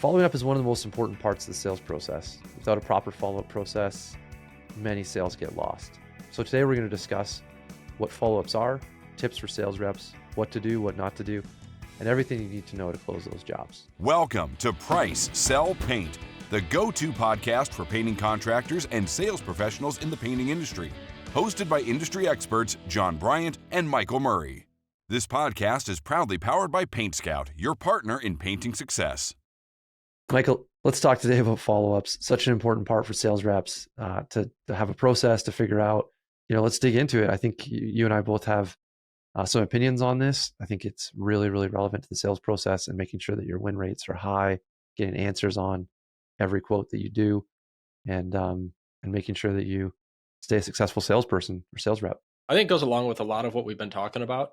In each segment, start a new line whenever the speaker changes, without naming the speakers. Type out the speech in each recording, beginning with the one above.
Following up is one of the most important parts of the sales process. Without a proper follow-up process, many sales get lost. So today we're going to discuss what follow-ups are, tips for sales reps, what to do, what not to do, and everything you need to know to close those jobs.
Welcome to Price, Sell, Paint, the go-to podcast for painting contractors and sales professionals in the painting industry. Hosted by industry experts Jon Bryant and Michael Murray. This podcast is proudly powered by PaintScout, your partner in painting success.
Michael, let's talk today about follow-ups. Such an important part for sales reps to have a process to figure out. Let's dig into it. I think you and I both have some opinions on this. I think it's really, really relevant to the sales process and making sure that your win rates are high, getting answers on every quote that you do, and making sure that you stay a successful salesperson or sales rep.
I think it goes along with a lot of what we've been talking about.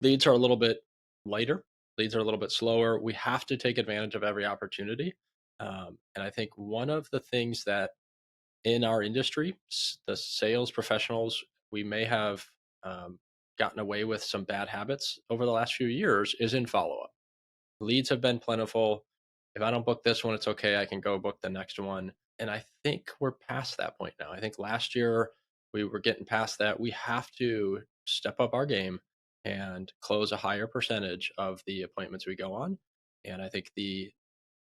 Leads are a little bit lighter. Leads are a little bit slower. We have to take advantage of every opportunity. And I think one of the things that in our industry, the sales professionals, we may have gotten away with some bad habits over the last few years is in follow-up. Leads have been plentiful. If I don't book this one, it's okay. I can go book the next one. And I think we're past that point now. I think last year we were getting past that. We have to step up our game and close a higher percentage of the appointments we go on. And I think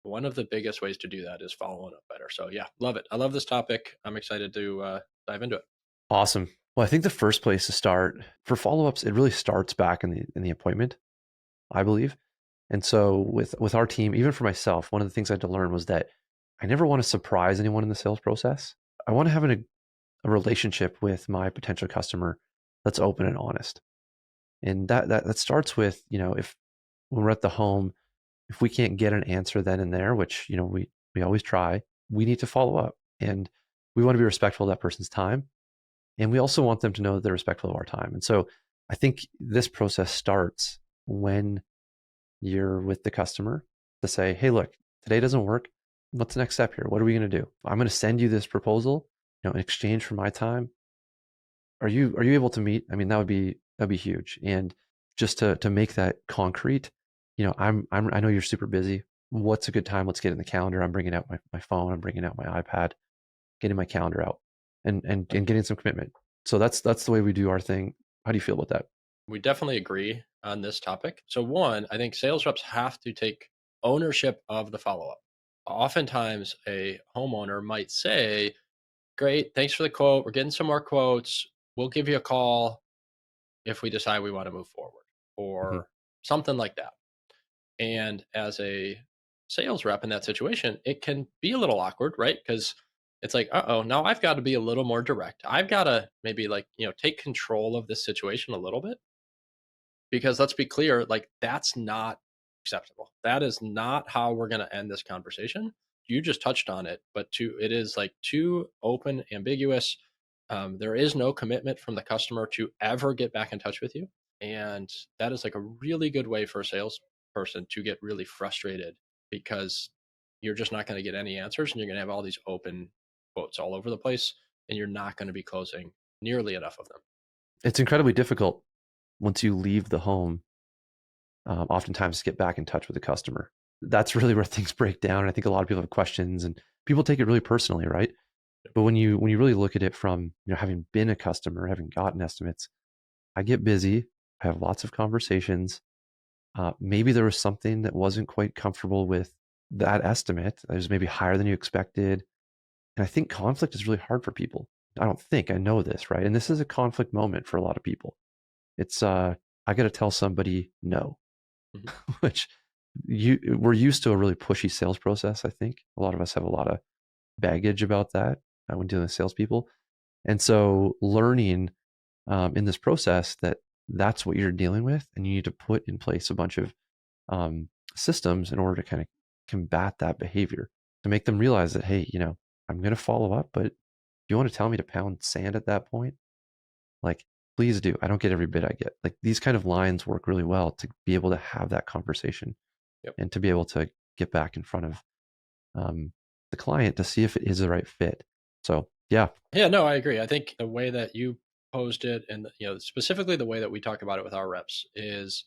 one of the biggest ways to do that is following up better. So yeah, love it. I love this topic. I'm excited to dive into it.
Awesome. Well, I think the first place to start for follow-ups, it really starts back in the appointment, I believe. And so with our team, even for myself, one of the things I had to learn was that I never want to surprise anyone in the sales process. I want to have a relationship with my potential customer that's open and honest. And that starts with, if when we're at the home, if we can't get an answer then and there, which, we always try, we need to follow up. And we want to be respectful of that person's time. And we also want them to know that they're respectful of our time. And so I think this process starts when you're with the customer to say, hey, look, today doesn't work. What's the next step here? What are we going to do? I'm going to send you this proposal, in exchange for my time. Are you able to meet? I mean, that'd be huge. And just to make that concrete, I know you're super busy. What's a good time? Let's get in the calendar. I'm bringing out my phone. I'm bringing out my iPad, getting my calendar out and getting some commitment. So that's the way we do our thing. How do you feel about that?
We definitely agree on this topic. So one, I think sales reps have to take ownership of the follow-up. Oftentimes a homeowner might say, great, thanks for the quote. We're getting some more quotes. We'll give you a call if we decide we want to move forward or something like that. And as a sales rep in that situation, it can be a little awkward, right? Because it's like, now I've got to be a little more direct. I've got to maybe take control of this situation a little bit. Because let's be clear, that's not acceptable. That is not how we're going to end this conversation. You just touched on it, but it is too open, ambiguous. There is no commitment from the customer to ever get back in touch with you. And that is a really good way for a salesperson to get really frustrated because you're just not going to get any answers and you're going to have all these open quotes all over the place and you're not going to be closing nearly enough of them.
It's incredibly difficult once you leave the home, oftentimes to get back in touch with the customer. That's really where things break down. And I think a lot of people have questions and people take it really personally, right? But when you really look at it from, having been a customer, having gotten estimates, I get busy. I have lots of conversations. Maybe there was something that wasn't quite comfortable with that estimate. It was maybe higher than you expected. And I think conflict is really hard for people. I know this, right? And this is a conflict moment for a lot of people. It's, I got to tell somebody no, which we're used to a really pushy sales process. I think a lot of us have a lot of baggage about that when dealing with salespeople. And so learning in this process that's what you're dealing with, and you need to put in place a bunch of systems in order to kind of combat that behavior, to make them realize that, hey, I'm going to follow up, but if you want to tell me to pound sand at that point, please do. I don't get every bit I get. These kind of lines work really well to be able to have that conversation and to be able to get back in front of the client to see if it is the right fit. So, yeah.
Yeah, no, I agree. I think the way that you posed it and, specifically the way that we talk about it with our reps is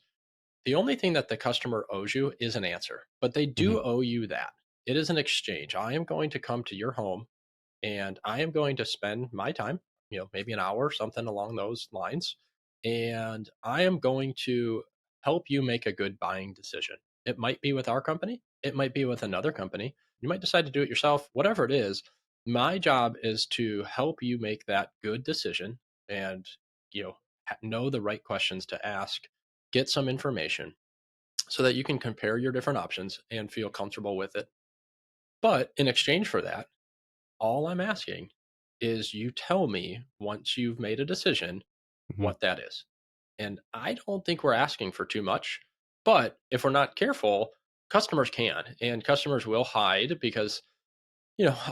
The only thing that the customer owes you is an answer, but they
Hmm.
do owe you that. It is an exchange. I am going to come to your home and I am going to spend my time, maybe an hour, something along those lines. And I am going to help you make a good buying decision. It might be with our company, it might be with another company. You might decide to do it yourself, whatever it is. My job is to help you make that good decision and, know the right questions to ask, get some information so that you can compare your different options and feel comfortable with it. But in exchange for that, all I'm asking is you tell me once you've made a decision
Hmm.
what that is. And I don't think we're asking for too much. But if we're not careful, customers can, and customers will hide because,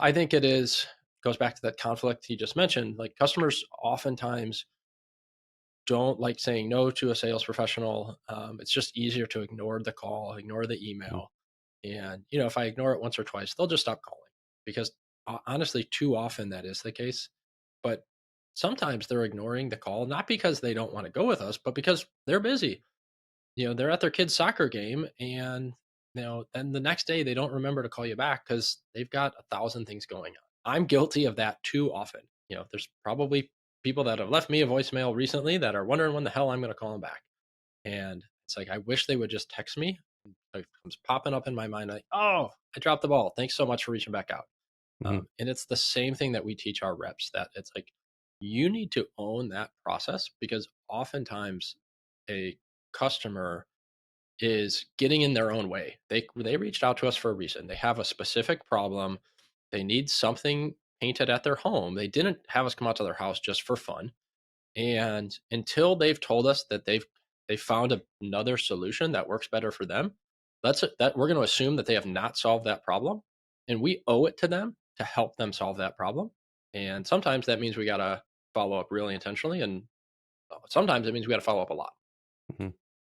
I think it goes back to that conflict you just mentioned. Like customers oftentimes don't like saying no to a sales professional. It's just easier to ignore the call, ignore the
Hmm.
email. And, if I ignore it once or twice, they'll just stop calling because honestly, too often that is the case. But sometimes they're ignoring the call, not because they don't want to go with us, but because they're busy. They're at their kid's soccer game and, then the next day they don't remember to call you back because they've got 1,000 things going on. I'm guilty of that too often. There's probably people that have left me a voicemail recently that are wondering when the hell I'm going to call them back. And it's like, I wish they would just text me. It comes popping up in my mind like, oh, I dropped the ball. Thanks so much for reaching back out.
Hmm.
And it's the same thing that we teach our reps that it's like, you need to own that process because oftentimes a customer is getting in their own way. They reached out to us for a reason. They have a specific problem. They need something painted at their home. They didn't have us come out to their house just for fun. And until they've told us that they found another solution that works better for them, that we're going to assume that they have not solved that problem, and we owe it to them to help them solve that problem. And sometimes that means we got to follow up really intentionally, and sometimes it means we got to follow up a lot.
Hmm.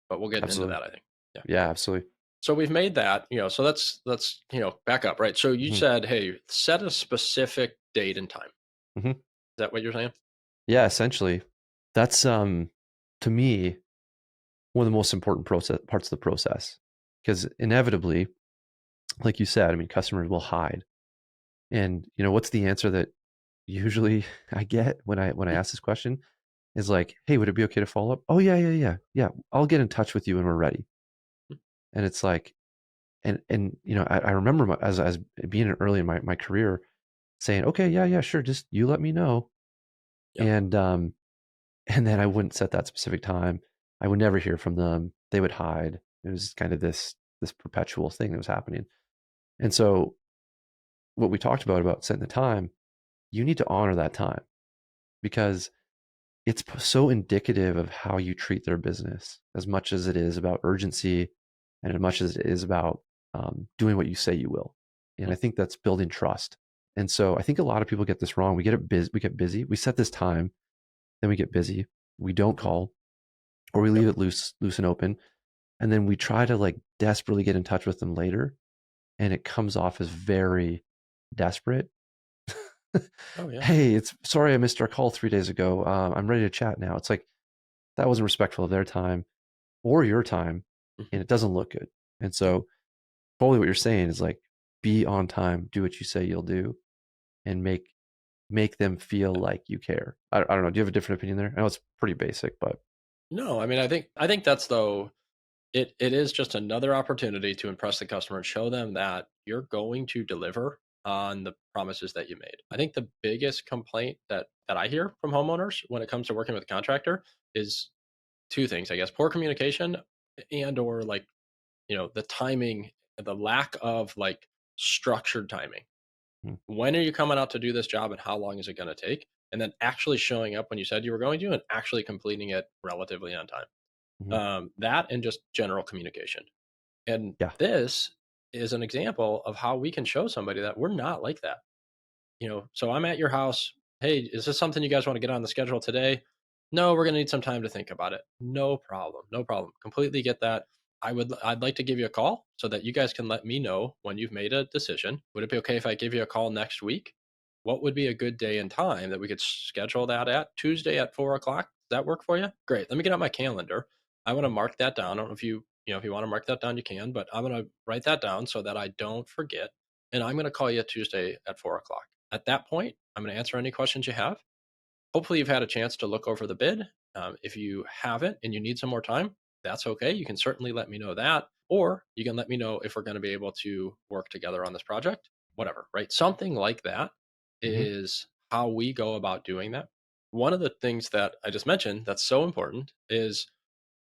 But we'll get into
Absolutely.
that, I think. Yeah.
Yeah, absolutely.
So we've made that, so let's back up, right? So you
Hmm.
said, hey, set a specific date and time. Is
Hmm.
that what you're saying?
Yeah, essentially, that's to me one of the most important parts of the process, because inevitably, like you said, I mean, customers will hide, and what's the answer that usually I get when I ask this question is like, "Hey, would it be okay to follow up?" "Oh yeah, yeah, yeah, yeah. I'll get in touch with you when we're ready." And it's like, and I remember as being early in my career saying, "Okay, yeah, yeah, sure, just you let me know,"
Yep.
and and then I wouldn't set that specific time. I would never hear from them. They would hide. It was kind of this perpetual thing that was happening. And so what we talked about setting the time, you need to honor that time because it's so indicative of how you treat their business as much as it is about urgency and as much as it is about doing what you say you will. And I think that's building trust. And so I think a lot of people get this wrong. We get busy. We set this time, then we get busy. We don't call, or we
Yep.
leave it loose and open, and then we try to like desperately get in touch with them later, and it comes off as very desperate.
Oh yeah.
Hey, it's sorry I missed our call 3 days ago. I'm ready to chat now. It's like that wasn't respectful of their time or your time,
Mhm.
and it doesn't look good. And
Yeah.
so, probably what you're saying is like, be on time, do what you say you'll do, and make them feel like you care. I don't know. Do you have a different opinion there? I know it's pretty basic, but
No, I mean, I think that's though it is just another opportunity to impress the customer and show them that you're going to deliver on the promises that you made. I think the biggest complaint that I hear from homeowners when it comes to working with a contractor is two things, I guess: poor communication and or like, the timing, the lack of like structured timing.
mm,
When are you coming out to do this job and how long is it going to take? And then actually showing up when you said you were going to and actually completing it relatively on time.
mhm.
That and just general communication. And
Yeah.
this is an example of how we can show somebody that we're not like that. So I'm at your house. Hey, is this something you guys want to get on the schedule today? No, we're going to need some time to think about it. No problem. No problem. Completely get that. I'd like to give you a call so that you guys can let me know when you've made a decision. Would it be okay if I give you a call next week? What would be a good day and time that we could schedule that at? Tuesday at 4 o'clock? Does that work for you? Great. Let me get out my calendar. I want to mark that down. I don't know if you if you want to mark that down, you can, but I'm going to write that down so that I don't forget. And I'm going to call you Tuesday at 4 o'clock. At that point, I'm going to answer any questions you have. Hopefully, you've had a chance to look over the bid. If you haven't and you need some more time, that's okay. You can certainly let me know that, or you can let me know if we're going to be able to work together on this project, whatever, right? Something like that
Hmm.
is how we go about doing that. One of the things that I just mentioned that's so important is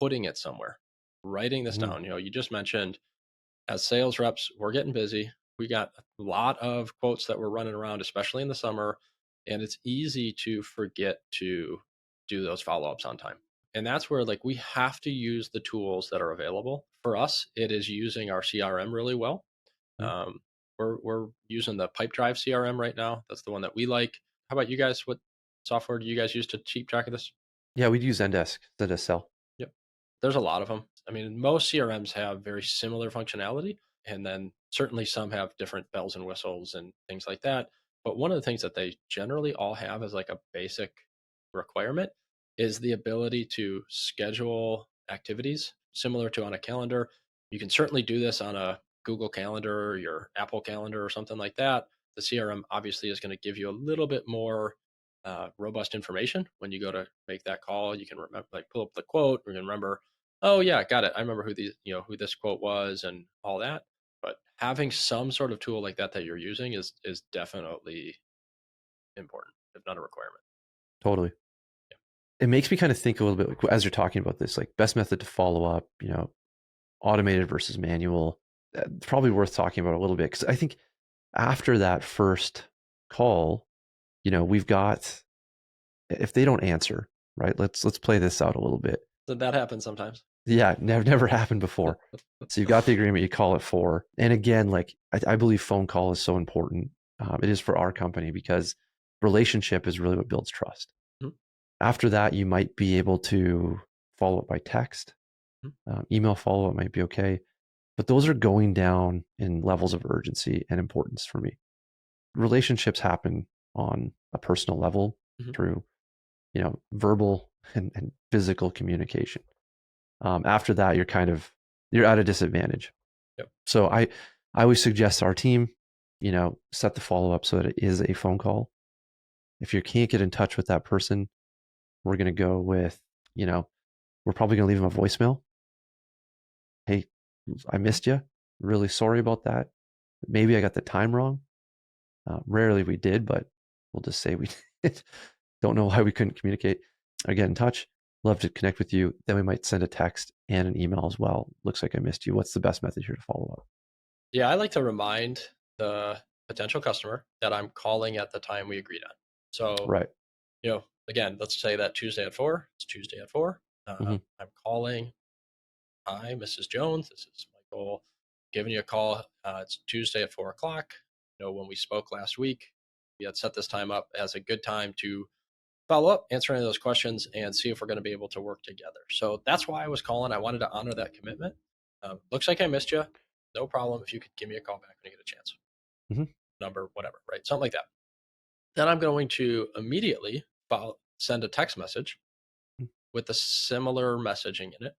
putting it somewhere, writing this
Hmm.
down. You just mentioned as sales reps, we're getting busy. We got a lot of quotes that we're running around, especially in the summer, and it's easy to forget to do those follow ups on time. And that's where like we have to use the tools that are available. For us, it is using our CRM really well. Um, we're using the Pipedrive CRM right now. That's the one that we like. How about you guys? What software do you guys use to keep track of this?
Yeah, we'd use Zendesk Sell.
Yep. There's a lot of them. I mean, most CRMs have very similar functionality, and then certainly some have different bells and whistles and things like that. But one of the things that they generally all have as like a basic requirement is the ability to schedule activities similar to on a calendar. You can certainly do this on a Google Calendar or your Apple Calendar or something like that. The CRM obviously is going to give you a little bit more robust information when you go to make that call. You can remember, like, pull up the quote. You can remember, oh yeah, got it. I remember who this quote was and all that. But having some sort of tool like that that you're using is definitely important, if not a requirement.
Totally.
Yeah.
It makes me kind of think a little bit like, as you're talking about this, like best method to follow up, automated versus manual. It's probably worth talking about a little bit because I think after that first call, we've got, if they don't answer, right? Let's play this out a little bit.
So that happens sometimes.
Yeah, never happened before. So you've got the agreement, you call it 4. And again, like I believe phone call is so important. It is for our company because relationship is really what builds trust.
Mhm.
After that, you might be able to follow up by text.
Mhm.
Email follow up might be okay. But those are going down in levels of urgency and importance for me. Relationships happen on a personal level
Mhm.
through, verbal and physical communication. After that, you're at a disadvantage.
Yep.
So I always suggest our team, set the follow up so that it is a phone call. If you can't get in touch with that person, we're going to go with, we're probably going to leave them a voicemail. Hey, I missed you. Really sorry about that. Maybe I got the time wrong. Rarely we did, but we'll just say we did. Don't know why we couldn't communicate or get in touch. Love to connect with you. Then we might send a text and an email as well. Looks like I missed you. What's the best method here to follow up?
Yeah, I like to remind the potential customer that I'm calling at the time we agreed on. So,
Right.
again, let's say that Tuesday at 4, it's Tuesday at 4.
Hmm.
I'm calling. Hi, Mrs. Jones. This is Michael giving you a call. It's Tuesday at 4 o'clock. When we spoke last week, we had set this time up as a good time to follow up, answer any of those questions, and see if we're going to be able to work together. So that's why I was calling. I wanted to honor that commitment. Looks like I missed you. No problem. If you could give me a call back when you get a chance,
Hmm.
number, whatever, right? Something like that. Then I'm going to immediately send a text message with a similar messaging in it.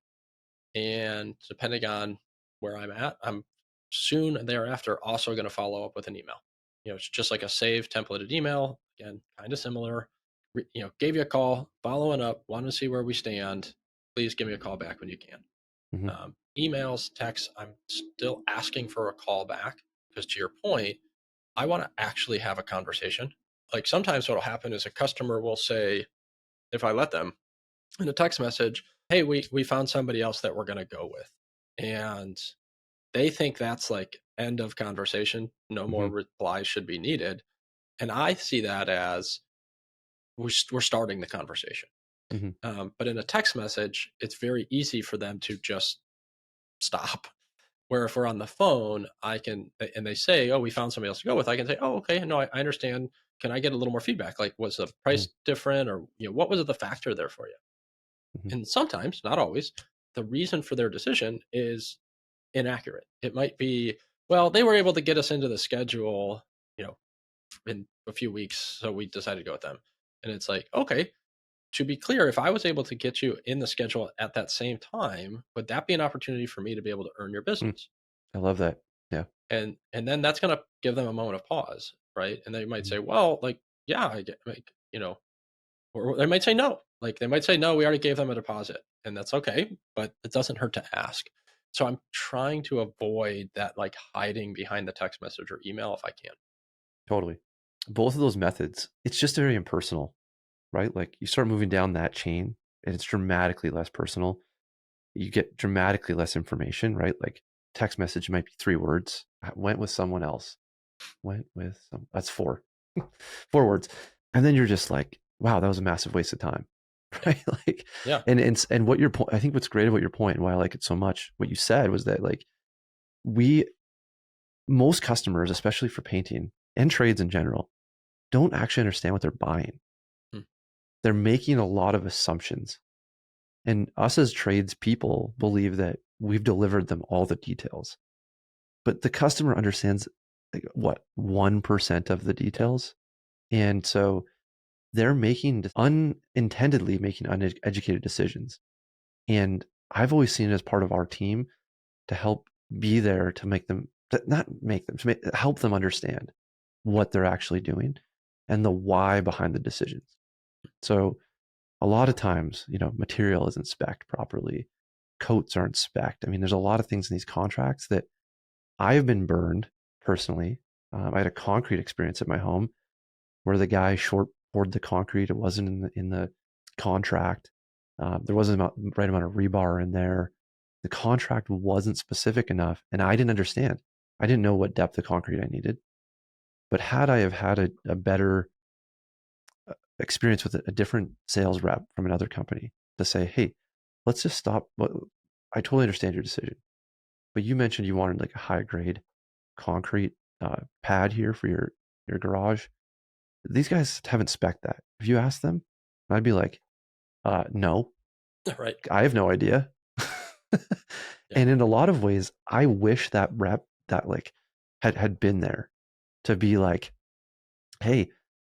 And depending on where I'm at, I'm soon thereafter also going to follow up with an email. It's just like a saved templated email. Again, kind of similar. Gave you a call, following up, wanted to see where we stand. Please give me a call back when you can.
Hmm.
Emails, texts, I'm still asking for a call back because to your point, I want to actually have a conversation. Like sometimes what'll happen is a customer will say, if I let them, in a text message, hey, we found somebody else that we're going to go with. And they think that's like end of conversation. No more
Hmm.
replies should be needed. And I see that as we're starting the conversation.
Hmm.
But in a text message, it's very easy for them to just stop. Where if we're on the phone, I can, and they say, oh, we found somebody else to go with, I can say, oh, okay, no, I understand. Can I get a little more feedback? Like, was the
Hmm.
price different or, what was the factor there for you?
Hmm.
And sometimes, not always, the reason for their decision is inaccurate. It might be, well, they were able to get us into the schedule, in a few weeks, so we decided to go with them. And it's like, okay, to be clear, if I was able to get you in the schedule at that same time, would that be an opportunity for me to be able to earn your
Mm,
business?
I love that. Yeah.
And then that's gonna give them a moment of pause, right? And they might
Mhm.
say, "Well, like, yeah, I get like, you know," or they might say no. Like, they might say, "No, we already gave them a deposit," and that's okay, but it doesn't hurt to ask. So I'm trying to avoid that, like, hiding behind the text message or email if I can.
Totally. Both of those methods, it's just very impersonal, right? Like you start moving down that chain and it's dramatically less personal. You get dramatically less information, right? Like text message might be 3 words. I went with someone else. Went with some, that's four, 4 words. And then you're just like, wow, that was a massive waste of time.
Yeah.
Right. Like,
Yeah.
and what your point, I think what's great about your point and why I like it so much, what you said was that like we, most customers, especially for painting and trades in general, don't actually understand what they're buying.
Mm,
They're making a lot of assumptions. And us as tradespeople believe that we've delivered them all the details. But the customer understands like, what, 1% of the
yeah.
details. And so they're making unintendedly making uneducated decisions. And I've always seen it as part of our team to help be there to make them, to not make them, to help them understand what they're actually doing and the why behind the decisions. So a lot of times, material isn't spec'd properly. Coats aren't spec'd. I mean, there's a lot of things in these contracts that I have been burned personally. I had a concrete experience at my home where the guy short poured the concrete. It wasn't in the contract. There wasn't the right amount of rebar in there. The contract wasn't specific enough, and I didn't understand. I didn't know what depth of concrete I needed. But had I have had a better experience with a different sales rep from another company to say, hey, let's just stop. I totally understand your decision, but you mentioned you wanted like a high grade concrete pad here for your garage. These guys haven't spec'd that. If you ask them, I'd be like, no,
Right.
I have no idea.
Yeah.
And in a lot of ways, I wish that rep that like had been there to be like, hey,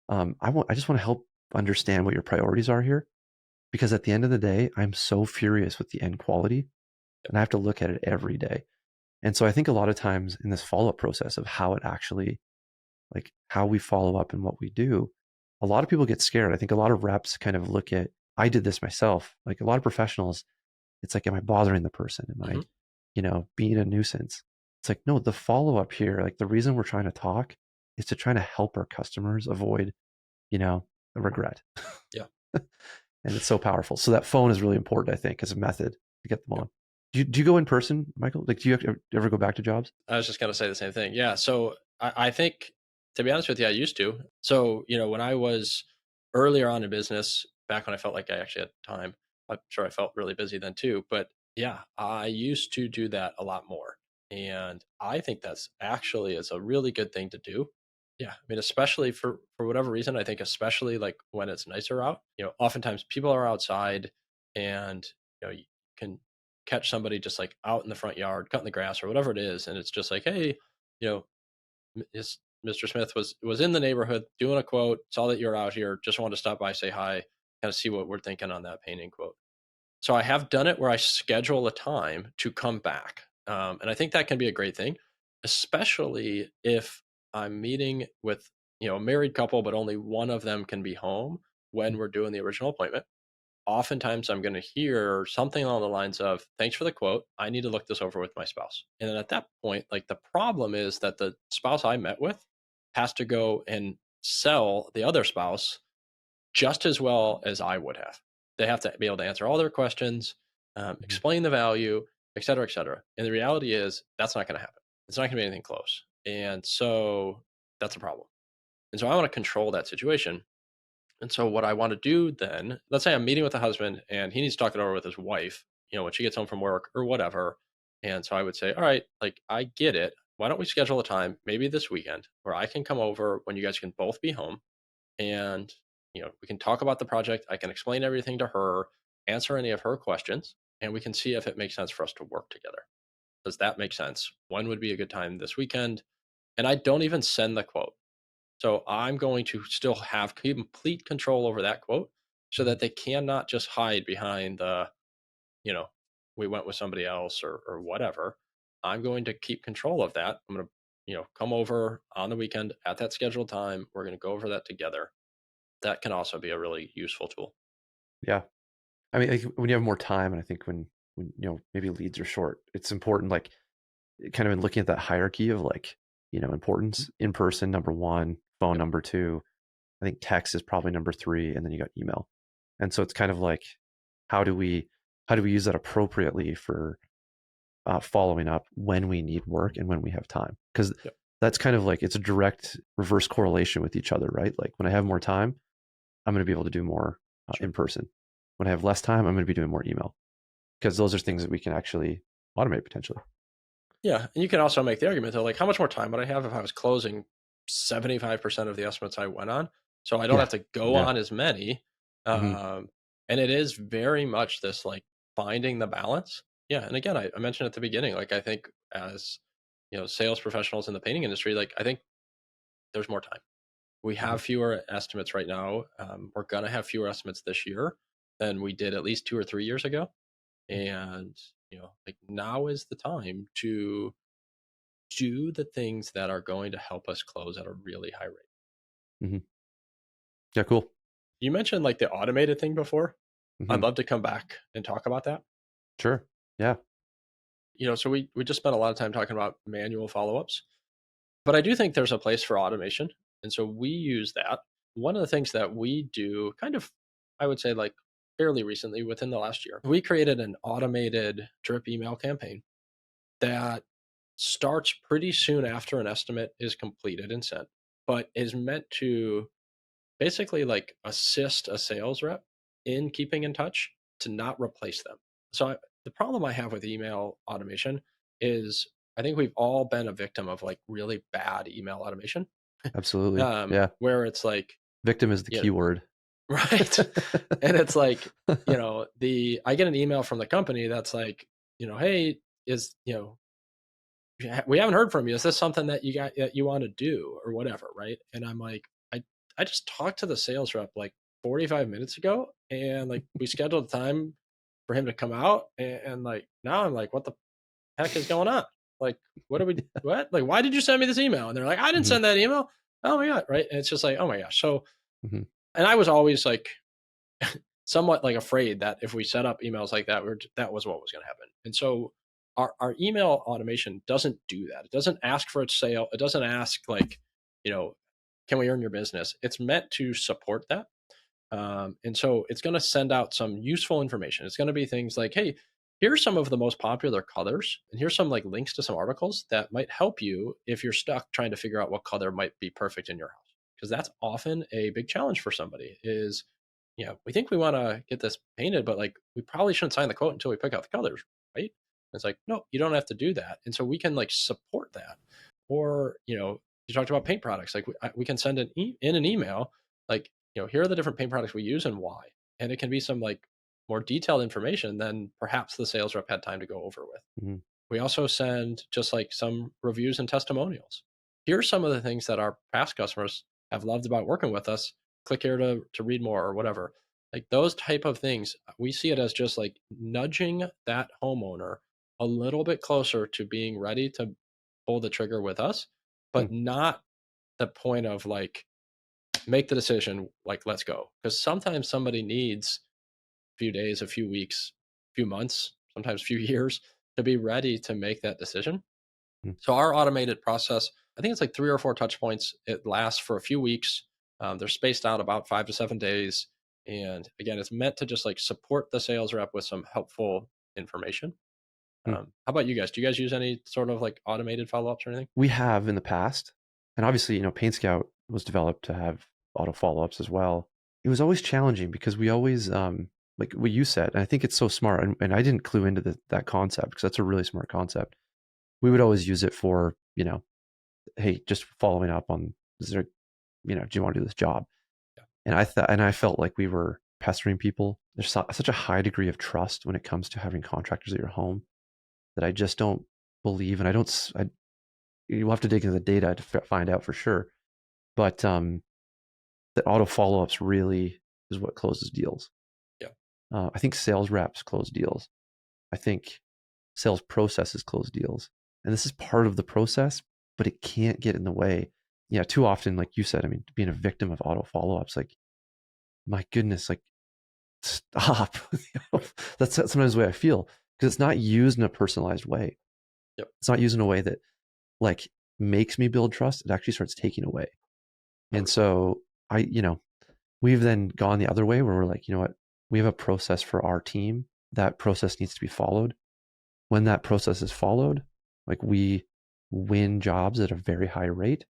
I just want to help understand what your priorities are here. Because at the end of the day, I'm so furious with the end quality and I have to look at it every day. And so I think a lot of times in this follow-up process of how it actually, like how we follow up and what we do, a lot of people get scared. I think a lot of reps kind of look at, I did this myself. Like a lot of professionals, it's like, am I bothering the person? Am I,
Mhm.
being a nuisance? It's like, no, the follow-up here, like the reason we're trying to talk is to try to help our customers avoid, a regret.
Yeah.
And it's so powerful. So that phone is really important, I think, as a method to get them
Yep.
on. Do you go in person, Michael? Like, do you ever go back to jobs?
I was just gonna say the same thing. Yeah. So I think, to be honest with you, I used to. So, when I was earlier on in business, back when I felt like I actually had time, I'm sure I felt really busy then too. But yeah, I used to do that a lot more. And I think that's actually is a really good thing to do. Yeah. I mean, especially for whatever reason, I think especially like when it's nicer out, oftentimes people are outside and you can catch somebody just like out in the front yard cutting the grass or whatever it is, and it's just like, hey, you know Mr. Smith was in the neighborhood doing a quote, saw that you're out here, just wanted to stop by, say hi, kind of see what we're thinking on that painting quote. So I have done it where I schedule a time to come back, and I think that can be a great thing, especially if I'm meeting with a married couple but only one of them can be home when we're doing the original appointment. Oftentimes I'm going to hear something along the lines of, thanks for the quote, I need to look this over with my spouse. And then at that point, like, the problem is that the spouse I met with has to go and sell the other spouse just as well as I would have. They have to be able to answer all their questions,
Mhm.
explain the value, et cetera, et cetera. And the reality is that's not going to happen. It's not going to be anything close. And so that's a problem. And so I want to control that situation. And so what I want to do then, let's say I'm meeting with a husband and he needs to talk it over with his wife, when she gets home from work or whatever. And so I would say, all right, like, I get it. Why don't we schedule a time, maybe this weekend, where I can come over when you guys can both be home, and we can talk about the project. I can explain everything to her, answer any of her questions, and we can see if it makes sense for us to work together. Does that make sense? When would be a good time this weekend? And I don't even send the quote. So I'm going to still have complete control over that quote so that they cannot just hide behind the, you know, we went with somebody else or whatever. I'm going to keep control of that. I'm going to, come over on the weekend at that scheduled time. We're going to go over that together. That can also be a really useful tool.
Yeah. I mean, like, when you have more time, and I think when maybe leads are short, it's important, like, kind of in looking at that hierarchy of, like, importance. In person, number one; phone,
Yep.
number two; I think text is probably number three, and then you got email. And so it's kind of like, how do we use that appropriately for following up when we need work and when we have time? Because
Yep.
that's kind of like, it's a direct reverse correlation with each other, right? Like, when I have more time, I'm going to be able to do more
Sure.
in person. When I have less time, I'm going to be doing more email, because those are things that we can actually automate potentially.
Yeah. And you can also make the argument though, like how much more time would I have if I was closing 75% of the estimates I went on? So I don't
Yeah.
have to go
Yeah.
on as many.
Hmm.
And it is very much this like finding the balance. Yeah. And again, I mentioned at the beginning, like I think as sales professionals in the painting industry, like I think there's more time. We
Hmm.
have fewer estimates right now. We're gonna have fewer estimates this year than we did at least 2 or 3 years ago. And like now is the time to do the things that are going to help us close at a really high rate.
Hmm. Yeah. Cool.
You mentioned like the automated thing before. I'd
Hmm.
love to come back and talk about that.
Sure. Yeah.
So we just spent a lot of time talking about manual follow-ups, but I do think there's a place for automation. And so we use that. One of the things that we do kind of, I would say like fairly recently within the last year, we created an automated drip email campaign that starts pretty soon after an estimate is completed and sent, but is meant to basically like assist a sales rep in keeping in touch to not replace them. So the problem I have with email automation is I think we've all been a victim of like really bad email automation,
Absolutely. Yeah.
where it's like,
Victim is the
you
key word.
right. And it's like, the I get an email from the company that's like, hey, is we haven't heard from you. Is this something that you want to do or whatever, right? And I'm like, I just talked to the sales rep like 45 minutes ago, and like we scheduled time for him to come out, and like now I'm like, what the heck is going on? Like, what are we? What? Like, why did you send me this email? And they're like, I didn't
Hmm.
send that email. Oh my god, right? And it's just like, oh my gosh. So,
Hmm.
and I was always like somewhat like afraid that if we set up emails like that, that was what was going to happen. And so our email automation doesn't do that. It doesn't ask for a sale. It doesn't ask like, you know, can we earn your business? It's meant to support that. And so it's going to send out some useful information. It's going to be things like, hey, here's some of the most popular colors, and here's some like links to some articles that might help you if you're stuck trying to figure out what color might be perfect in your house. Because that's often a big challenge for somebody is, we think we want to get this painted, but like we probably shouldn't sign the quote until we pick out the colors, right? And it's like, no, you don't have to do that. And so we can like support that. Or, you talked about paint products. Like we can send in an email, like, here are the different paint products we use and why. And it can be some like more detailed information than perhaps the sales rep had time to go over with.
Hmm.
We also send just like some reviews and testimonials. Here's some of the things that our past customers have loved about working with us. Click here to read more or whatever. Like those type of things, we see it as just like nudging that homeowner a little bit closer to being ready to pull the trigger with us,
Hmm.
but not the point of like make the decision, like let's go. Because sometimes somebody needs a few days, a few weeks, a few months, sometimes a few years to be ready to make that decision.
Hmm.
So our automated process, I think it's like 3 or 4 touch points. It lasts for a few weeks. They're spaced out about 5 to 7 days. And again, it's meant to just like support the sales rep with some helpful information.
Hmm.
How about you guys? Do you guys use any sort of like automated follow-ups or anything?
We have in the past, and obviously, PaintScout was developed to have auto follow-ups as well. It was always challenging because we always, like what you said, and I think it's so smart, and I didn't clue into that concept, because that's a really smart concept. We would always use it for, hey, just following up on, is there, do you want to do this job?
Yeah.
And I felt like we were pestering people. There's such a high degree of trust when it comes to having contractors at your home, that I just don't believe, and you'll have to dig into the data to find out for sure. But that auto follow-ups really is what closes deals.
Yeah.
I think sales reps close deals. I think sales processes close deals. And this is part of the process, but it can't get in the way. Yeah, too often, like you said, I mean, being a victim of auto follow-ups, like, my goodness, like, stop. That's sometimes the way I feel, because it's not used in a personalized way.
Yep.
It's not used in a way that like makes me build trust. It actually starts taking away. And
100%.
so we've then gone the other way where we're like, you know what? We have a process for our team. That process needs to be followed. When that process is followed, like, we win jobs at a very high rate.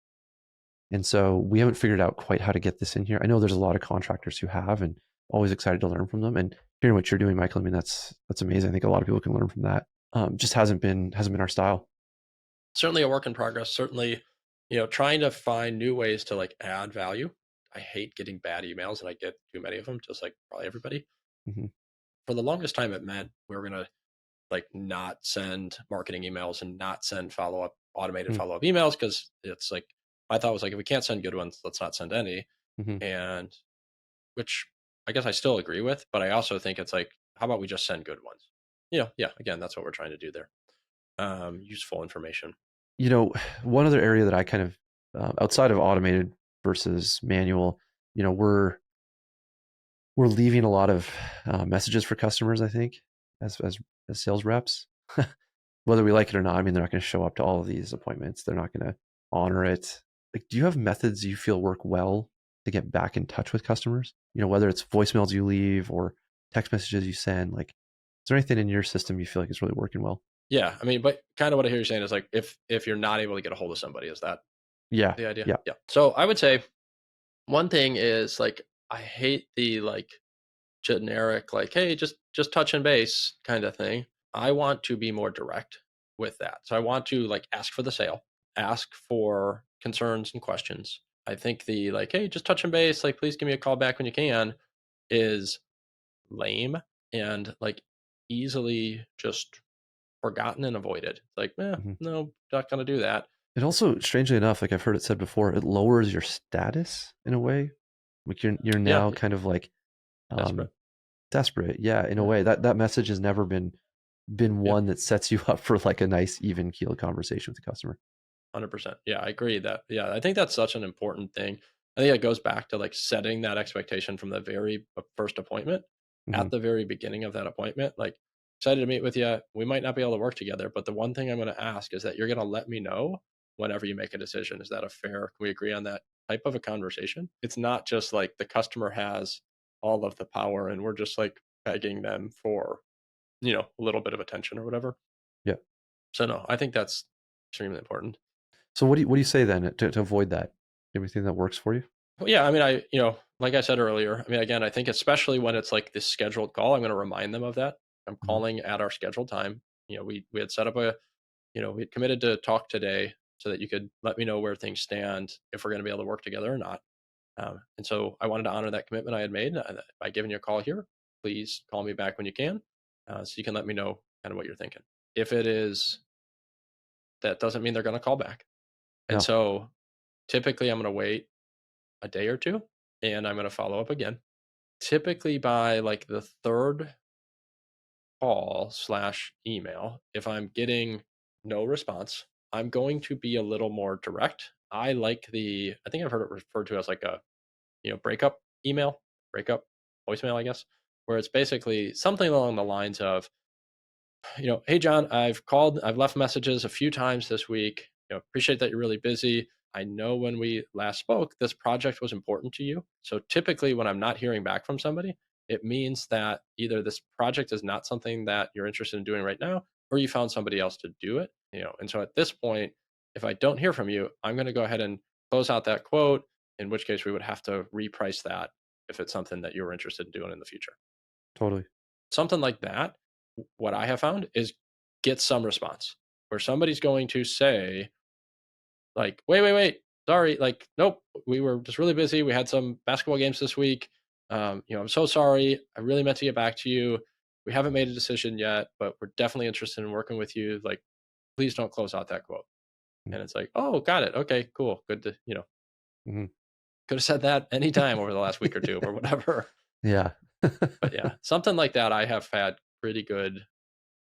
And so we haven't figured out quite how to get this in here. I know there's a lot of contractors who have, and always excited to learn from them. And hearing what you're doing, Michael, I mean, that's amazing. I think a lot of people can learn from that. Just hasn't been our style.
Certainly a work in progress. Certainly, trying to find new ways to like add value. I hate getting bad emails, and I get too many of them, just like probably everybody.
Mm-hmm.
For the longest time, it meant we were gonna like not send marketing emails and not send automated follow up emails, because it's like my thought was like, if we can't send good ones, let's not send any.
Mm-hmm.
And which I guess I still agree with, but I also think it's like, how about we just send good ones? Yeah. Again, that's what we're trying to do there. Useful information.
You know, one other area that I kind of, outside of automated versus manual, you know, we're leaving a lot of messages for customers, I think, as sales reps, whether we like it or not. I mean, they're not going to show up to all of these appointments. They're not going to honor it. Like, do you have methods you feel work well to get back in touch with customers? You know, whether it's voicemails you leave or text messages you send. Like, is there anything in your system you feel like is really working well?
Yeah, I mean, but kind of what I hear you saying is like, if you're not able to get a hold of somebody, is that
Yeah,
the idea?
yeah.
Yeah. So I would say one thing is like, I hate the like generic like, hey, just touch and base kind of thing. I want to be more direct with that. So I want to like ask for the sale, ask for concerns and questions. I think the like, hey, just touch and base, like please give me a call back when you can, is lame and like easily just forgotten and avoided. Like,
Mhm.
no, not gonna do that.
It also, strangely enough, like I've heard it said before, it lowers your status in a way. Like, you're
Yeah,
now kind of like um,
desperate.
desperate. Yeah, in a
Yeah,
way that message has never been
yeah.
one that sets you up for like a nice even keel conversation with the customer.
100%. Yeah, I agree that. Yeah, I think that's such an important thing. I think it goes back to like setting that expectation from the very first appointment,
Hmm.
at the very beginning of that appointment. Like, excited to meet with you. We might not be able to work together, but the one thing I'm going to ask is that you're going to let me know whenever you make a decision. Is that a fair? Can we agree on that type of a conversation? It's not just like the customer has all of the power and we're just like begging them for, a little bit of attention or whatever.
Yeah.
So no, I think that's extremely important.
So what do you say then to avoid that? Everything that works for you?
Well, yeah, I mean, like I said earlier, I mean, again, I think especially when it's like this scheduled call, I'm going to remind them of that. I'm
Hmm.
calling at our scheduled time. We had set up we had committed to talk today so that you could let me know where things stand, if we're going to be able to work together or not. And so I wanted to honor that commitment I had made by giving you a call here. Please call me back when you can, so you can let me know kind of what you're thinking. If it is, that doesn't mean they're going to call back. And
No.
so typically I'm going to wait a day or two and I'm going to follow up again. Typically by like the third call slash email, if I'm getting no response, I'm going to be a little more direct. I think I've heard it referred to as like a, breakup email, breakup voicemail, I guess, where it's basically something along the lines of, hey John, I've left messages a few times this week. Appreciate that you're really busy. I know when we last spoke, this project was important to you. So typically, when I'm not hearing back from somebody, it means that either this project is not something that you're interested in doing right now, or you found somebody else to do it. And so at this point, if I don't hear from you, I'm going to go ahead and close out that quote. In which case, we would have to reprice that if it's something that you're interested in doing in the future.
Totally.
Something like that, what I have found is get some response where somebody's going to say, like, wait, sorry, like, nope, we were just really busy. We had some basketball games this week. I'm so sorry. I really meant to get back to you. We haven't made a decision yet, but we're definitely interested in working with you. Like, please don't close out that quote. And it's like, oh, got it. Okay, cool. Good to,
Mm-hmm.
could have said that anytime over the last week or two or whatever.
Yeah.
But yeah, something like that I have had pretty good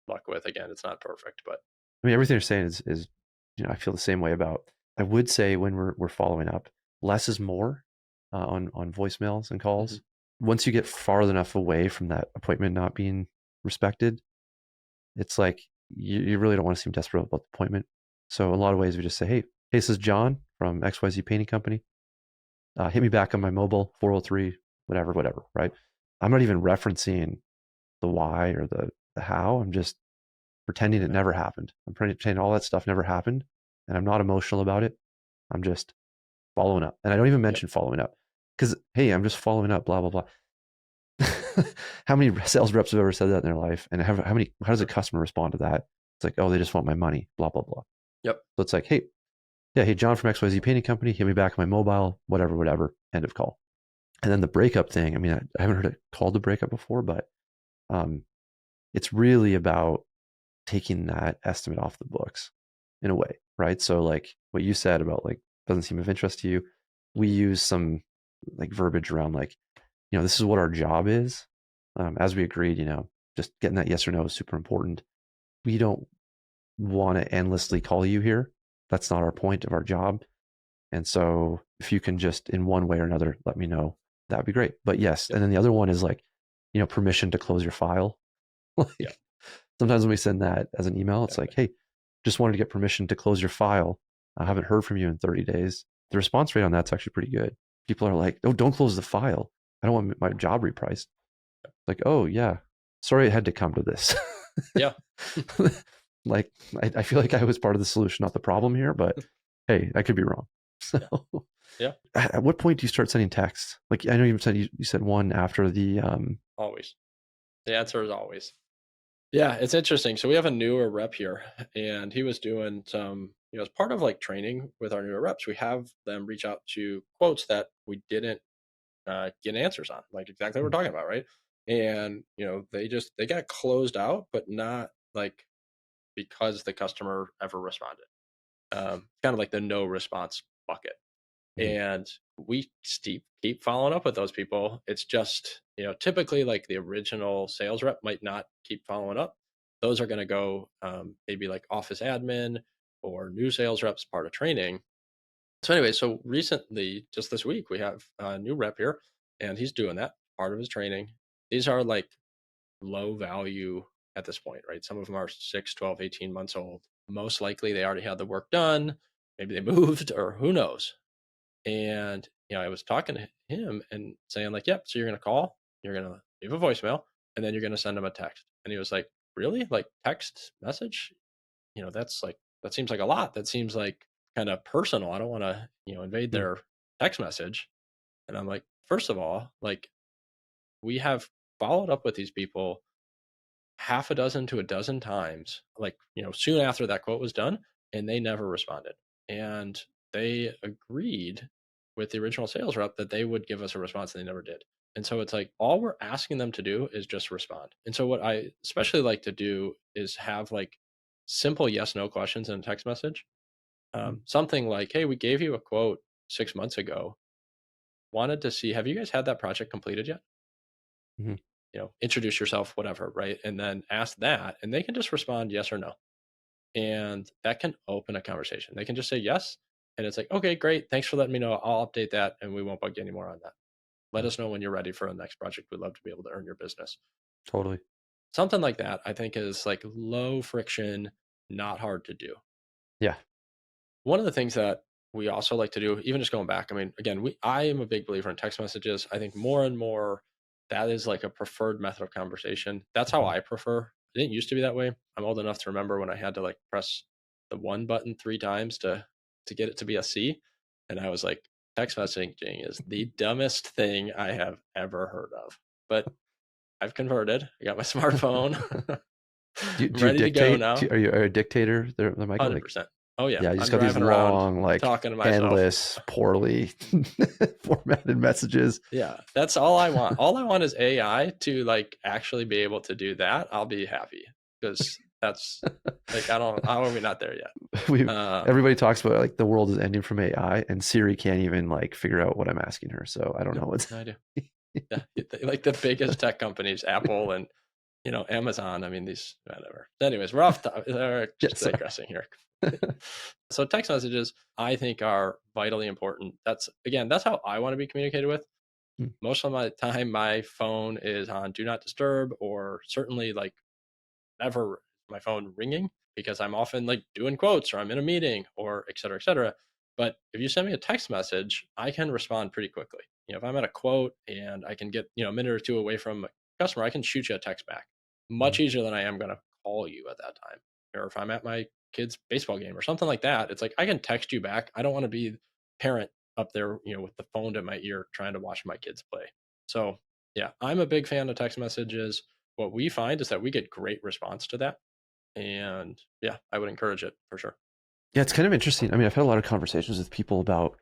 luck with. Again, it's not perfect, but
I mean, everything you're saying is, I feel the same way about. I would say when we're following up, less is more on voicemails and
mhm,
calls. Once you get far enough away from that appointment not being respected, it's like you really don't want to seem desperate about the appointment. So in a lot of ways, we just say, hey, this is John from XYZ Painting Company. Hit me back on my mobile 403, whatever, right? I'm not even referencing the why or the how. I'm just pretending it
yeah,
never happened. I'm pretending all that stuff never happened, and I'm not emotional about it. I'm just following up, and I don't even
yep,
mention following up because hey, I'm just following up. Blah blah blah. How many sales reps have ever said that in their life? And how does a
sure,
customer respond to that? It's like, oh, they just want my money. Blah blah blah.
yep,
So it's like, hey, yeah, hey, John from XYZ Painting Company, hit me back on my mobile, whatever. End of call. And then the breakup thing. I mean, I haven't heard it called the breakup before, but um, it's really about taking that estimate off the books in a way, right? So like what you said about like doesn't seem of interest to you, we
mhm,
use some like verbiage around like, this is what our job is. As we agreed, just getting that yes or no is super important. We don't want to endlessly call you here. That's not our point of our job. And so if you can just in one way or another let me know, that'd be great. But yes,
yep,
and then the other one is like, permission to close your file.
yep,
Like sometimes when we send that as an email, it's like,
exactly,
hey, just wanted to get permission to close your file. I haven't heard from you in 30 days. The response rate on that's actually pretty good. People are like, oh, don't close the file. I don't want my job repriced. Like, oh, yeah. Sorry it had to come to this.
yeah,
Like, I feel like I was part of the solution, not the problem here, but hey, I could be wrong. So,
yeah, yeah,
at what point do you start sending texts? Like, I know you said one after the,
always. The answer is always. Yeah, it's interesting. So we have a newer rep here, and he was doing some, as part of like training with our newer reps, we have them reach out to quotes that we didn't get answers on, like exactly what we're talking about, right? And they got closed out, but not like because the customer ever responded. Kind of like the no response bucket.
Mhm.
And we keep following up with those people. It's just, typically like the original sales rep might not keep following up. Those are going to go maybe like office admin or new sales reps part of training. So anyway, so recently, just this week, we have a new rep here, and he's doing that part of his training. These are like low value at this point, right? Some of them are 6, 12, 18 months old. Most likely they already had the work done. Maybe they moved or who knows. And, I was talking to him and saying like, yep, so you're going to call, you're going to leave a voicemail, and then you're going to send him a text. And he was like, really? Like text message? That seems like a lot. That seems like kind of personal. I don't want to, invade
Mhm.
their text message. And I'm like, first of all, like we have followed up with these people half a dozen to a dozen times, like, soon after that quote was done, and they never responded. And they agreed with the original sales rep that they would give us a response, and they never did. And so it's like all we're asking them to do is just respond. And so what I especially like to do is have like simple yes no questions in a text message. Something like, hey, we gave you a quote 6 months ago. Wanted to see, have you guys had that project completed yet?
Mhm.
Introduce yourself, whatever, right? And then ask that, and they can just respond yes or no. And that can open a conversation. They can just say yes. And it's like, okay, great. Thanks for letting me know. I'll update that and we won't bug you anymore on that. Let
Yeah,
us know when you're ready for the next project. We'd love to be able to earn your business.
totally.
Something like that, I think, is like low friction, not hard to do.
Yeah.
One of the things that we also like to do, even just going back, I mean, again, I am a big believer in text messages. I think more and more that is like a preferred method of conversation. That's how
Mhm.
I prefer. It didn't used to be that way. I'm old enough to remember when I had to like press the one button 3 times to get it to be a C. And I was like, text messaging is the dumbest thing I have ever heard of. But I've converted. I got my smartphone. I'm
Do you
ready to go
dictate?
now.
Are you a dictator there, Michael? Like,
100%. Oh yeah.
yeah, you just
I'm
got these
driving around
long, like
talking to myself.
endless, poorly formatted messages.
Yeah, that's all I want. All I want is AI to like actually be able to do that. I'll be happy because that's like how are we not there yet?
we
Um,
Everybody talks about like the world is ending from AI, and Siri can't even like figure out what I'm asking her. So I don't know
nope,
what's.
no idea. Yeah, like the biggest tech companies, Apple and Amazon. I mean, these whatever. Anyways, we're off. We're
Yeah,
just
sorry.
digressing here. So text messages, I think, are vitally important. That's how I want to be communicated with.
Mm,
Most of my time, my phone is on do not disturb, or certainly like never my phone ringing because I'm often like doing quotes or I'm in a meeting or et cetera, et cetera. But if you send me a text message, I can respond pretty quickly. If I'm at a quote and I can get, a minute or two away from a customer, I can shoot you a text back much
mhm.
easier than I am going to call you at that time. Or if I'm at my kid's baseball game or something like that, it's like I can text you back. I don't want to be parent up there, with the phone to my ear trying to watch my kids play. So yeah, I'm a big fan of text messages. What we find is that we get great response to that. And yeah, I would encourage it for sure.
Yeah, it's kind of interesting. I mean, I've had a lot of conversations with people about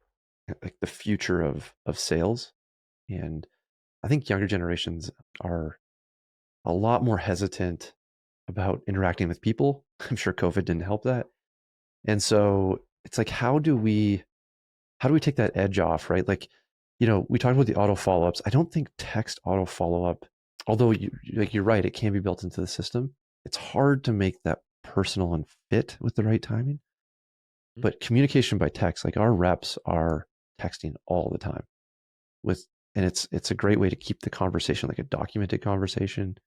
like the future of sales, and I think younger generations are a lot more hesitant about interacting with people. I'm sure COVID didn't help that. And so it's like, how do we take that edge off, right? Like, we talked about the auto follow-ups. I don't think text auto follow-up, although you're right, it can be built into the system. It's hard to make that personal and fit with the right timing.
Mhm.
But communication by text, like our reps are texting all the time with, and it's a great way to keep the conversation like a documented conversation,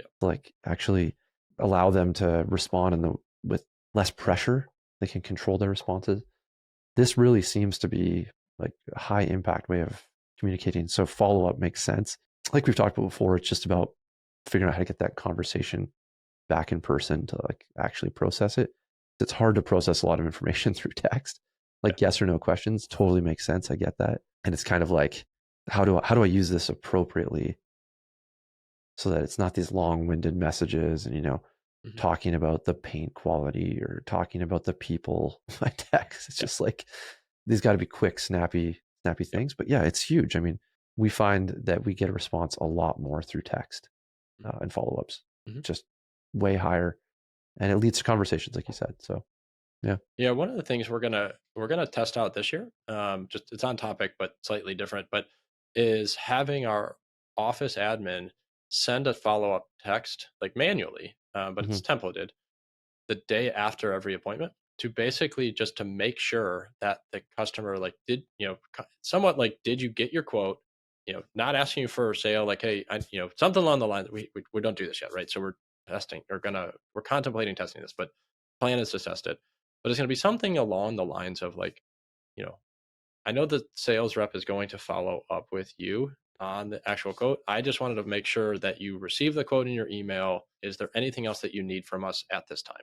Yeah.
like actually allow them to respond with less pressure. They can control their responses. This really seems to be like a high impact way of communicating. So follow up makes sense. Like we've talked about before, it's just about figuring out how to get that conversation back in person to like actually process it. It's hard to process a lot of information through text.
Yeah.
Like yes or no questions totally makes sense. I get that. And it's kind of like, how do I use this appropriately so that it's not these long-winded messages and
Mhm.
talking about the paint quality or talking about the people by text. It's
Yeah.
just like these got to be quick, snappy
Yep.
things. But yeah, it's huge. I mean, we find that we get a response a lot more through text and follow-ups,
Mhm.
just way higher, and it leads to conversations, like you said. So yeah.
Yeah, one of the things we're gonna test out this year, just it's on topic but slightly different, but is having our office admin send a follow up text like manually, but
Hmm.
it's templated the day after every appointment to basically just to make sure that the customer like did somewhat like did you get your quote, not asking you for a sale like hey something along the line that we don't do this yet, right? So we're testing or we're contemplating testing this, but plan is to test it, but it's going to be something along the lines of like you know I know the sales rep is going to follow up with you on the actual quote. I just wanted to make sure that you receive the quote in your email. Is there anything else that you need from us at this time?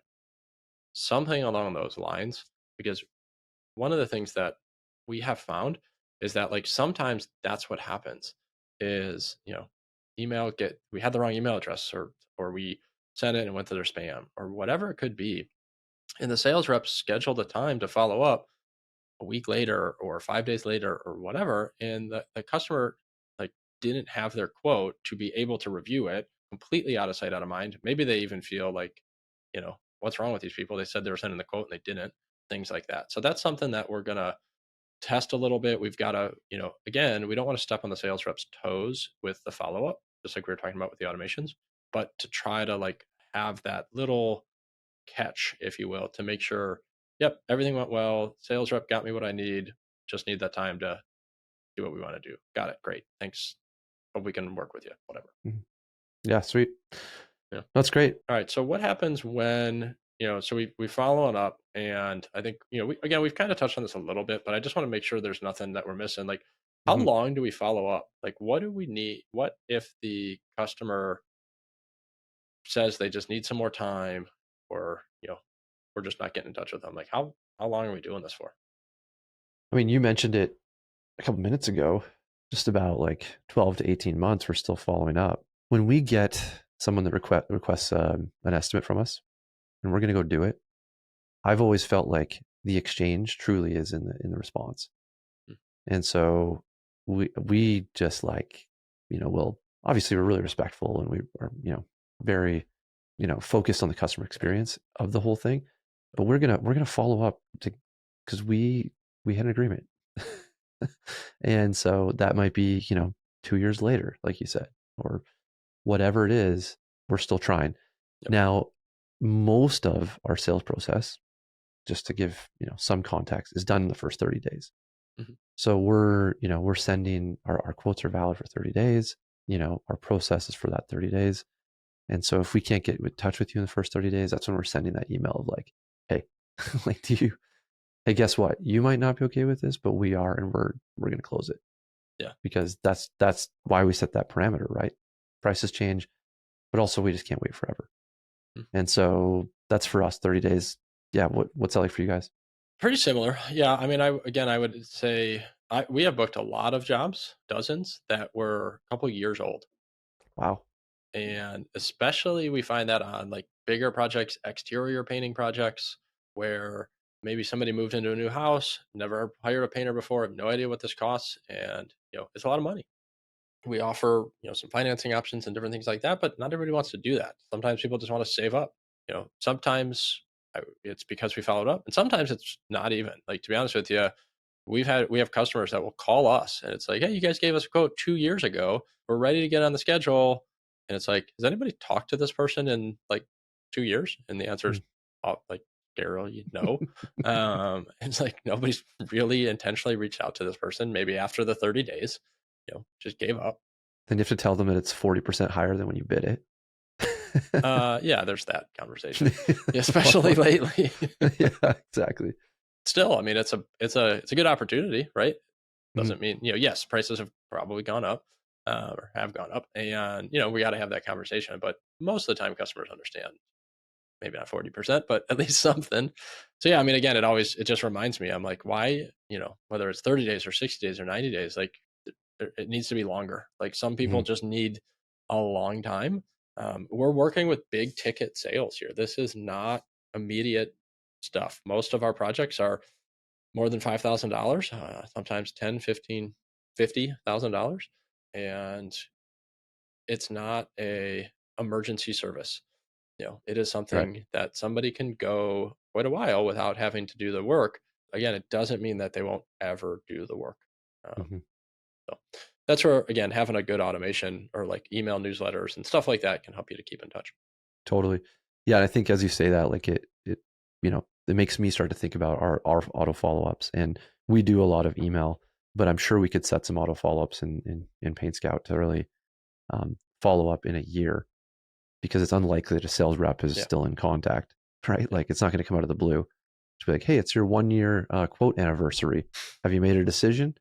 Something along those lines, because one of the things that we have found is that like sometimes that's what happens is email get we had the wrong email address, or we sent it and went to their spam or whatever it could be, and the sales rep scheduled a time to follow up a week later or 5 days later or whatever, and the customer like didn't have their quote to be able to review it, completely out of sight out of mind. Maybe they even feel like what's wrong with these people, they said they were sending the quote and they didn't, things like that. So that's something that we're going to test a little bit. We've got to again, we don't want to step on the sales rep's toes with the follow up, just like we were talking about with the automations, but to try to like have that little catch, if you will, to make sure, yep, everything went well. Sales rep got me what I need. Just need that time to do what we want to do. Got it. Great. Thanks. Hope we can work with you. Whatever.
Mhm. Yeah, sweet.
Yeah.
That's great.
All right. So what happens when, so we follow it up, and I think, we've kind of touched on this a little bit, but I just want to make sure there's nothing that we're missing. Like, how
Mhm.
long do we follow up? Like, what do we need? What if the customer says they just need some more time, or, we're just not getting in touch with them? Like, how long are we doing this for?
I mean, you mentioned it a couple minutes ago, just about like 12 to 18 months, we're still following up. When we get someone that requests an estimate from us and we're going to go do it, I've always felt like the exchange truly is in the response.
Mm.
And so we just like, we'll obviously we're really respectful and we are, very, focused on the customer experience of the whole thing. But we're gonna follow up to because we had an agreement. And so that might be, 2 years later, like you said, or whatever it is, we're still trying.
Yep.
Now, most of our sales process, just to give some context, is done in the first 30 days.
Mm-hmm.
So we're sending our quotes are valid for 30 days. Our process is for that 30 days. And so if we can't get in touch with you in the first 30 days, that's when we're sending that email of like, hey, like, hey, guess what? You might not be okay with this, but we are, and we're going to close it.
Yeah.
Because that's why we set that parameter, right? Prices change, but also we just can't wait forever.
Mm-hmm.
And so that's for us, 30 days. Yeah. What's that like for you guys?
Pretty similar. Yeah. I mean, I would say we have booked a lot of jobs, dozens that were a couple years old.
Wow.
And especially we find that on like bigger projects, exterior painting projects, where maybe somebody moved into a new house, never hired a painter before, have no idea what this costs, and it's a lot of money. We offer some financing options and different things like that, but not everybody wants to do that. Sometimes people just want to save up. Sometimes it's because we followed up, and sometimes it's not even. Like, to be honest with you, we have customers that will call us and it's like, hey, you guys gave us a quote 2 years ago, we're ready to get on the schedule. And it's like, has anybody talked to this person in like 2 years? And the answer is like, Daryl, it's like nobody's really intentionally reached out to this person. Maybe after the 30 days, just gave up.
Then you have to tell them that it's 40% higher than when you bid it.
Yeah, there's that conversation, especially lately.
Yeah, exactly.
Still, I mean, it's a good opportunity, right? Doesn't mean, yes, prices have probably gone up or have gone up, and we got to have that conversation. But most of the time, customers understand. Maybe not 40%, but at least something. So yeah, I mean, again, it just reminds me. I'm like, why, whether it's 30 days or 60 days or 90 days, like it needs to be longer. Like, some people just need a long time. We're working with big ticket sales here. This is not immediate stuff. Most of our projects are more than $5,000, sometimes 10, 15, $50,000. And it's not a emergency service. It is
Right.
something that somebody can go quite a while without having to do the work. Again, it doesn't mean that they won't ever do the work. So that's where, again, having a good automation or like email newsletters and stuff like that can help you to keep in touch.
Totally. Yeah. And I think as you say that, like it makes me start to think about our auto follow-ups, and we do a lot of email, but I'm sure we could set some auto follow-ups in PaintScout to really follow up in a year, because it's unlikely that a sales rep is still in contact, right? Like, it's not going to come out of the blue to be like, hey, it's your 1 year quote anniversary. Have you made a decision?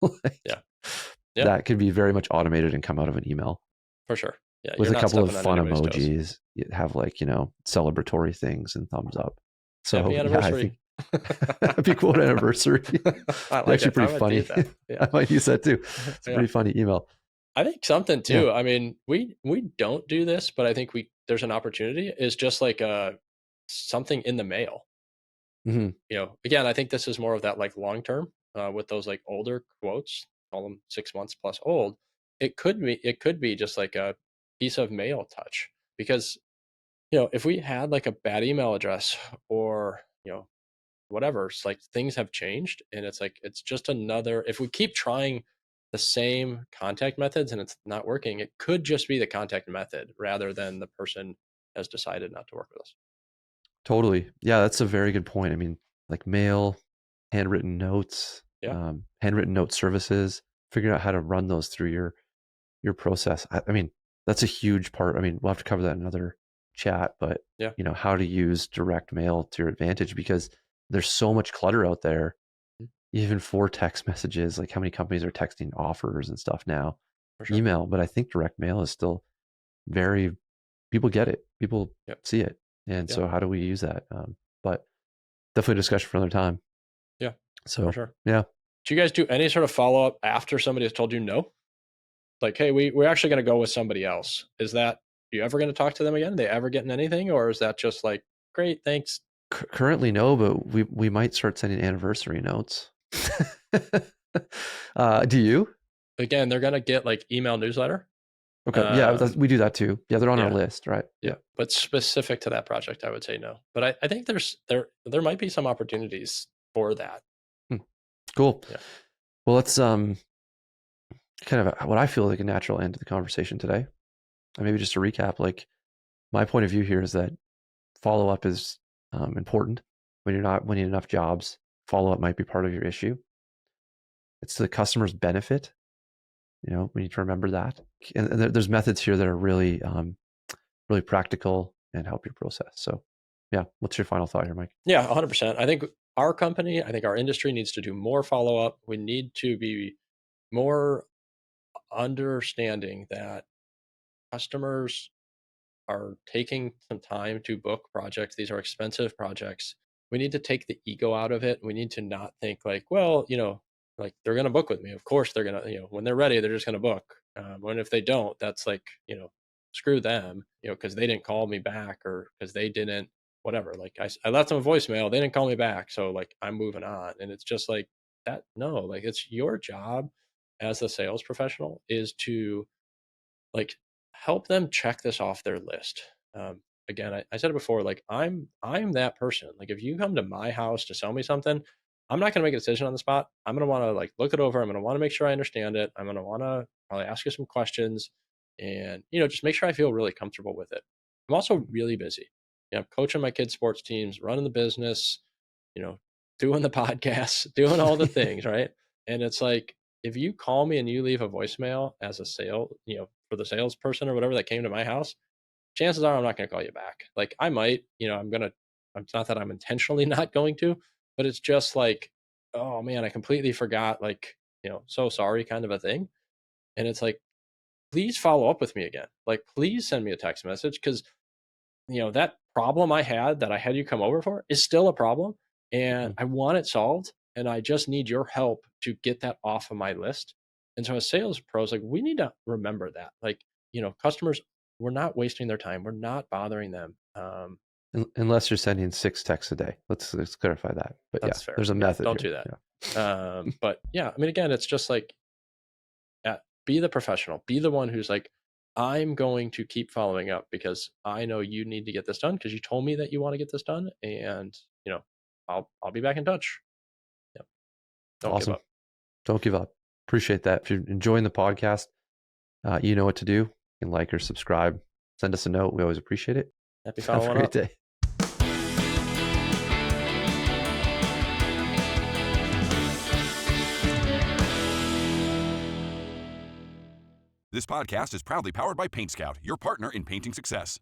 Like,
Yeah.
that could be very much automated and come out of an email.
For sure. Yeah.
With
You're
a
not
couple of
stepping on
fun
anybody's toes.
emojis, you have like, celebratory things and thumbs up. So
Happy anniversary.
Yeah, I think happy quote anniversary.
I like
Actually
it.
pretty funny. I might use that too. It's a pretty funny email.
I think something too. I mean, we don't do this, but I think there's an opportunity, is just like something in the mail. Again, I think this is more of that like long term with those like older quotes, call them 6 months plus old. It could be just like a piece of mail touch, because if we had like a bad email address or whatever, it's like things have changed, and it's like it's just another. If we keep trying the same contact methods and it's not working, it could just be the contact method rather than the person has decided not to work with us.
Totally. Yeah, that's a very good point. I mean, like mail, handwritten notes, handwritten note services, figuring out how to run those through your process. I mean, that's a huge part. I mean, we'll have to cover that in another chat, but how to use direct mail to your advantage, because there's so much clutter out there, even for text messages. Like, how many companies are texting offers and stuff now?
Sure.
Email, but I think direct mail is still people get it, people see it. And so how do we use that? But definitely a discussion for another time.
Yeah.
So,
for sure.
Yeah.
Do you guys do any sort of follow up after somebody has told you no? Like, hey, we're actually going to go with somebody else. Is that, you ever going to talk to them again? Are they ever getting anything? Or is that just like, great, thanks?
Currently, no, but we might start sending anniversary notes. Do you?
Again, they're going to get like email newsletter.
Okay. Yeah, we do that too. Yeah, they're on our list, right?
Yeah. But specific to that project, I would say no. But I think there might be some opportunities for that.
Cool. Yeah. Well, let's kind of what I feel like a natural end to the conversation today. And maybe just to recap, like my point of view here is that follow up is important. When you're not winning enough jobs, follow up might be part of your issue. It's to the customer's benefit. We need to remember that. And there's methods here that are really, really practical and help your process. So, yeah, what's your final thought here, Mike?
Yeah, 100%. I think our company, I think our industry needs to do more follow up. We need to be more understanding that customers are taking some time to book projects. These are expensive projects. We need to take the ego out of it. We need to not think like, well, like they're going to book with me. Of course, they're going to, when they're ready, they're just going to book. And if they don't, that's like, screw them, because they didn't call me back or because they didn't, whatever. Like I left them a voicemail. They didn't call me back. So like I'm moving on. And it's just like that. No, like it's your job as a sales professional is to like help them check this off their list. Again, I said it before, like I'm that person. Like if you come to my house to sell me something, I'm not going to make a decision on the spot. I'm going to want to like look it over. I'm going to want to make sure I understand it. I'm going to want to probably ask you some questions and, just make sure I feel really comfortable with it. I'm also really busy. I'm coaching my kids' sports teams, running the business, you know, doing the podcast, doing all the things, right? And it's like, if you call me and you leave a voicemail as a for the salesperson or whatever that came to my house, chances are I'm not going to call you back. Like I might, it's not that I'm intentionally not going to, but it's just like, oh man, I completely forgot, like, so sorry kind of a thing. And it's like, please follow up with me again. Like, please send me a text message because that problem I had that I had you come over for is still a problem and I want it solved and I just need your help to get that off of my list. And so as sales pros, like we need to remember that, like, customers, we're not wasting their time. We're not bothering them.
Unless you're sending 6 texts a day. Let's clarify that. But yeah,
That's fair.
there's a
Yeah,
method
don't
here.
do that.
Yeah.
But yeah, I mean, again, it's just like, be the professional, be the one who's like, I'm going to keep following up because I know you need to get this done because you told me that you want to get this done, and I'll be back in touch. Yep. Don't give
Awesome.
up.
Don't give up. Appreciate that. If you're enjoying the podcast, you know what to do. You can like or subscribe. Send us a note. We always appreciate it.
Happy
Have a
following
great
up.
day.
This podcast is proudly powered by PaintScout, your partner in painting success.